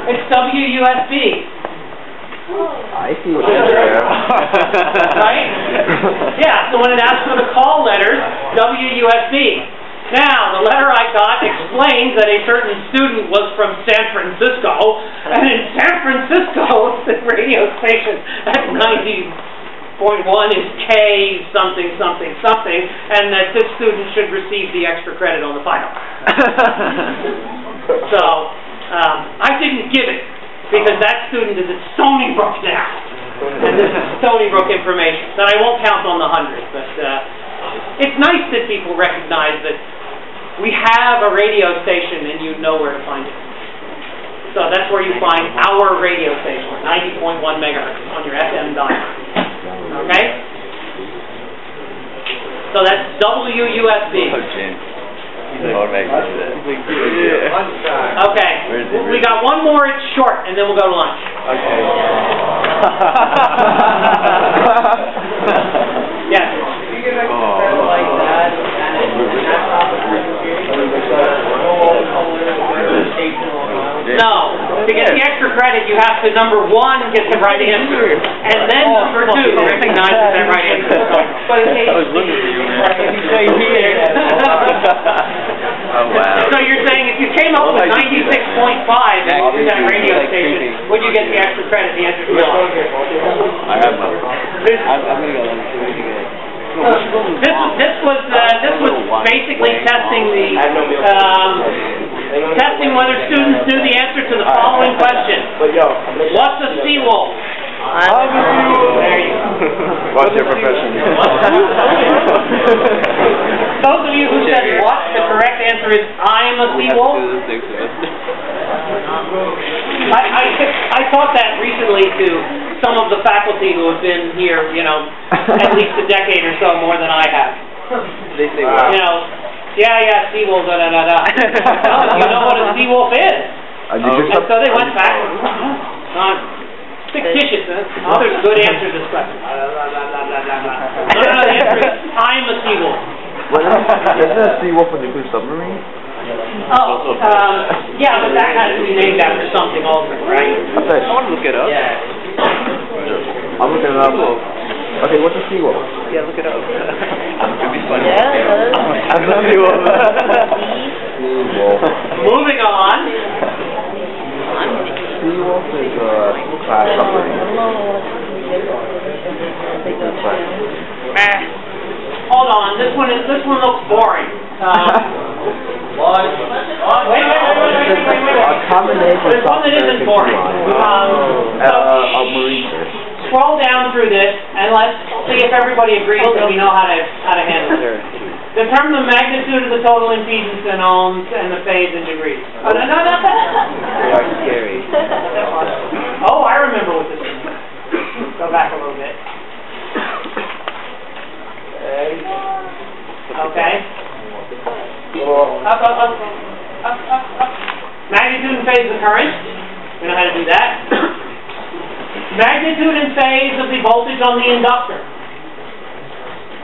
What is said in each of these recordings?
It's WUSB. I see what you're there. Right? Yeah, so when it asks for the call letters, WUSB. Now, the letter I got explains that a certain student was from San Francisco, and in San Francisco, the radio station at 90.1 is K something something something, and that this student should receive the extra credit on the final. So, I didn't give it, because that student is at Stony Brook now, and this is Stony Brook information. So I won't count on the 100, but it's nice that people recognize that we have a radio station and you know where to find it. So that's where you find our radio station, 90.1 megahertz on your FM dial. Okay? So that's WUSB. Okay. We got one more, it's short, and then we'll go to lunch. Okay. Yes. No, to get the extra credit, you have to, number one, get the right answer, and then number two, recognize that that right answer is going on. I was looking for you, man. Oh, wow. So you're saying if you came up with 96.5 in that radio station, would you get the extra credit? The answer is no. I have no. I'm going to go then. This was basically testing testing whether students knew the answer to the following question. What's a seawolf? There you go. What's your profession? Those of you who said what, the correct answer is I'm a seawolf. I taught that recently to some of the faculty who have been here, you know, at least a decade or so more than I have. They say what? You know, yeah, seawolf, da-da-da-da. You know what a seawolf is. And so they went back. Fictitious, huh? Oh, there's a good answer to this question. No, the answer is I'm a seawolf. Isn't a seawolf a nuclear submarine? Oh, yeah, but that has to be named after something ultimate, right? I want to look it up. Yeah. I'm looking it up. Okay, what's a seawolf? Yeah, look it up. It'd be funny. Yeah, I'm a seawolf. Moving on. Seawolf is a class submarine. Hold on, this one looks boring. Wait. A common name for There's one that isn't boring. Marine fish. Scroll down through this and let's see if everybody agrees that we know how to handle it. Determine the magnitude of the total impedance in ohms and the phase in degrees. Oh, no. They are scary. Oh, I remember what this is. Go back a little bit. Okay. Up. Magnitude and phase of the current. We know how to do that. Magnitude and phase of the voltage on the inductor.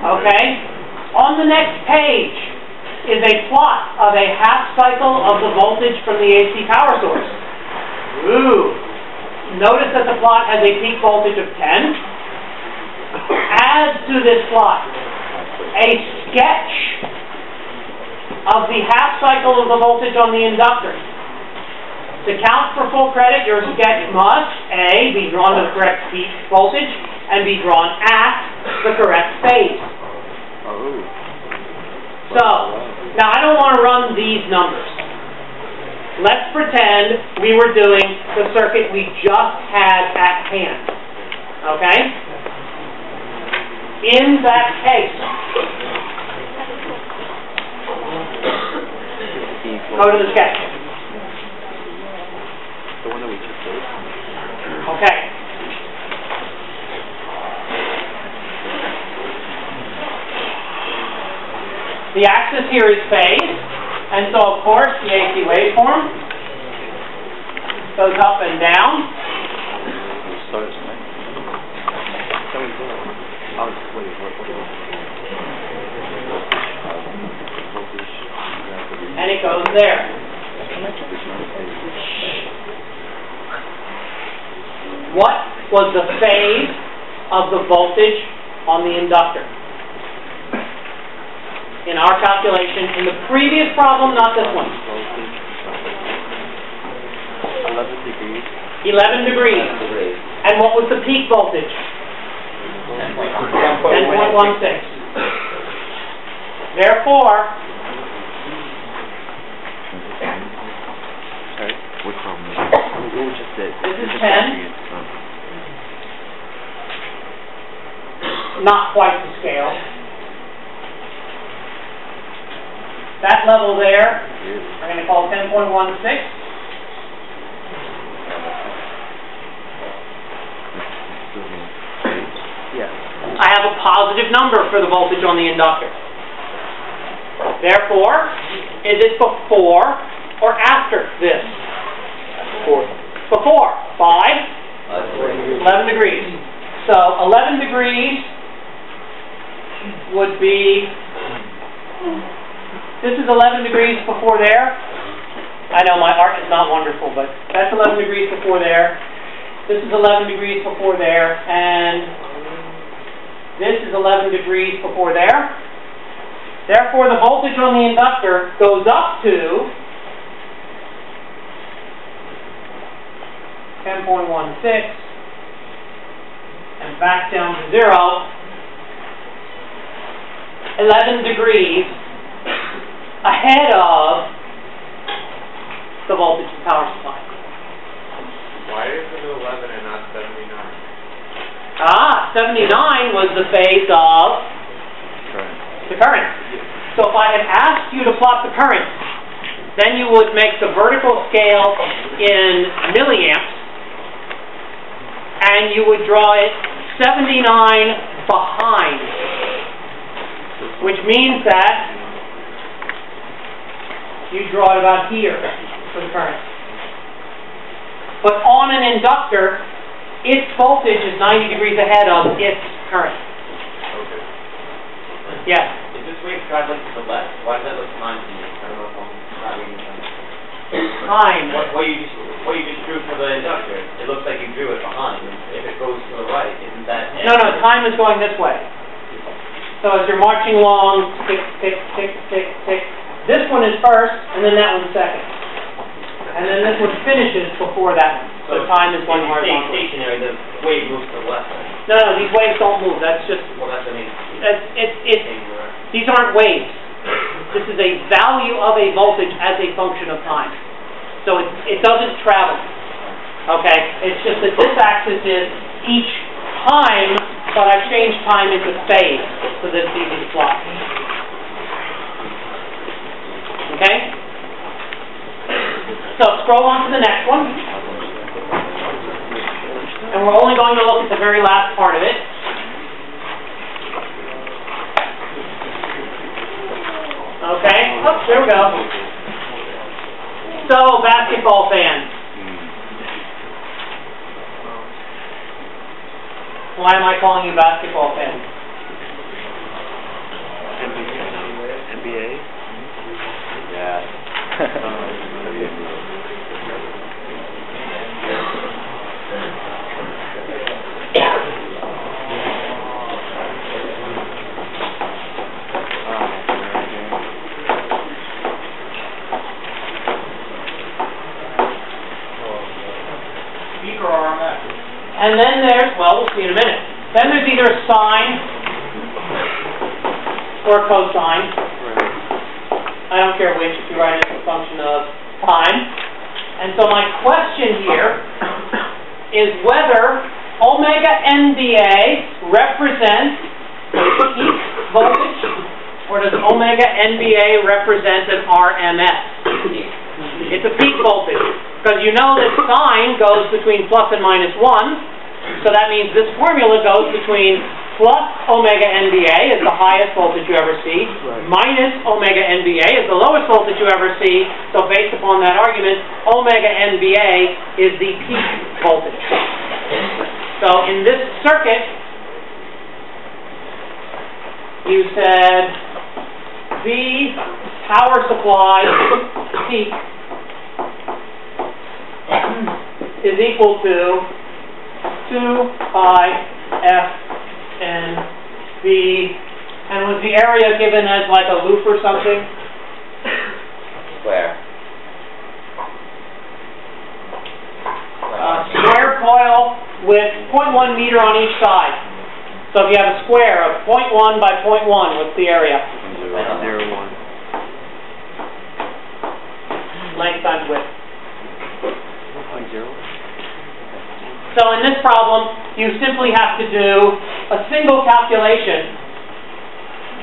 Okay. On the next page is a plot of a half cycle of the voltage from the AC power source. Ooh. Notice that the plot has a peak voltage of 10. Add to this plot a sketch of the half cycle of the voltage on the inductor. To count for full credit, your sketch must, A, be drawn to the correct peak voltage, and be drawn at the correct phase. So, now I don't want to run these numbers. Let's pretend we were doing the circuit we just had at hand. Okay? In that case, go to the sketch. The one that we just did. Okay. The axis here is phase, and so of course the AC waveform goes up and down. And it goes there. was the phase of the voltage on the inductor. In our calculation, in the previous problem, not this one. 11 degrees. 11 degrees. And what was the peak voltage? 10.16. Therefore, Which problem? This is 10. Not quite the scale. That level there, we're going to call 10.16. I have a positive number for the voltage on the inductor. Therefore, is it before or after this? Before. 11 degrees. So 11 degrees would be, this is 11 degrees before there. I know my art is not wonderful, but that's 11 degrees before there. This is 11 degrees before there, and this is 11 degrees before there. Therefore, the voltage on the inductor goes up to 10.16 and back down to 0. 11 degrees ahead of the voltage of the power supply. Why is it 11 and not 79? 79 was the phase of the current. So if I had asked you to plot the current, then you would make the vertical scale in milliamps, and you would draw it 79 behind, which means that you draw it about here for the current. But on an inductor, its voltage is 90 degrees ahead of its current. Okay. Yes? Is this way drive like to the left? Why does that look fine to me? I don't know if I'm not reading that. Time. What you just drew for the inductor, it looks like you drew it behind. If it goes to the right, isn't that... No, time is going this way. So as you're marching along, tick, tick, tick, tick, tick. This one is first, and then that one's second. And then this one finishes before that one. So time is going horizontally. If you stay stationary, the wave moves to the left. No, these waves don't move. That's just... Well, that's what I mean. These aren't waves. This is a value of a voltage as a function of time. So it doesn't travel. Okay? It's just that this axis is each time, but I've changed time into phase so that it's easy to plot. Okay? So scroll on to the next one. And we're only going to look at the very last part of it. Okay, there we go. So, basketball fans. Why am I calling you basketball fans? NBA? Yeah. And then there's, well, we'll see in a minute. Then there's either a sine or a cosine. I don't care which, if you write it as a function of time. And so my question here is whether omega NBA represents peak voltage, or does omega NBA represent an RMS? It's a peak voltage. Because you know that sine goes between plus and minus 1, so that means this formula goes between plus omega NBA is the highest voltage you ever see, minus omega NBA is the lowest voltage you ever see, so based upon that argument, omega NBA is the peak voltage. So in this circuit, you said the power supply peak is equal to 2 pi f n b, and was the area given as like a loop or something? Square. Square coil with 0.1 meter on each side. So if you have a square of 0.1 by 0.1, what's the area? 0.01. Length times width. 0.0. So in this problem, you simply have to do a single calculation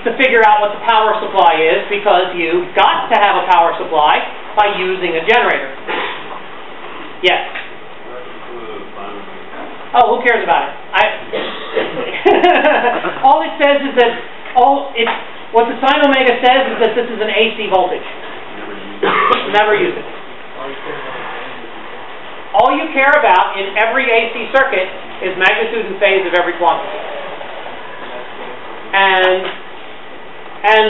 to figure out what the power supply is, because you've got to have a power supply by using a generator. Yes? Oh, who cares about it? All it says is that what the sine omega says is that this is an AC voltage. Never use it. All you care about in every AC circuit is magnitude and phase of every quantity. And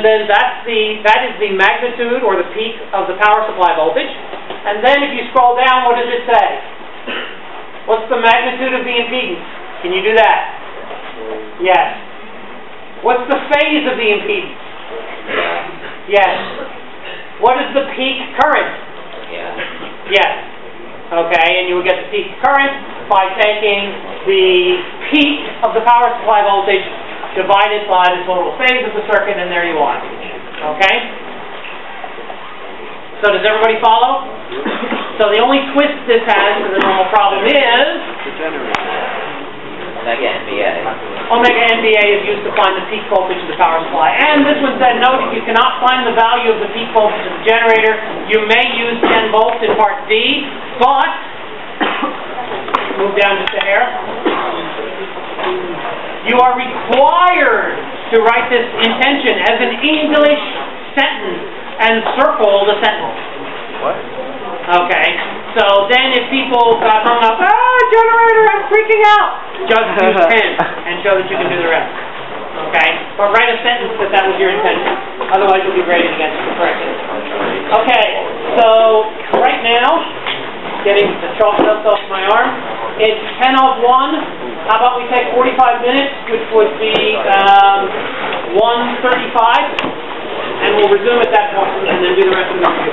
then that is the magnitude or the peak of the power supply voltage. And then if you scroll down, what does it say? What's the magnitude of the impedance? Can you do that? Yes. What's the phase of the impedance? Yes. What is the peak current? Yes. Okay, and you will get the peak current by taking the peak of the power supply voltage divided by the total phase of the circuit, and there you are. Okay? So does everybody follow? So the only twist this has to the normal problem is Omega NBA. Omega NBA is used to find the peak voltage of the power supply. And this one said, note, if you cannot find the value of the peak voltage of the generator, you may use 10 volts in part D, but, move down just a hair, you are required to write this intention as an English sentence and circle the sentence. What? Okay, so then if people got hung up, generator, I'm freaking out, just use 10 and show that you can do the rest. Okay, but write a sentence that was your intention. Otherwise you'll be graded against the correction. Okay, so right now, getting the chalk dust off my arm, it's 10 of 1. How about we take 45 minutes, which would be 1:35, and we'll resume at that point and then do the rest of the review.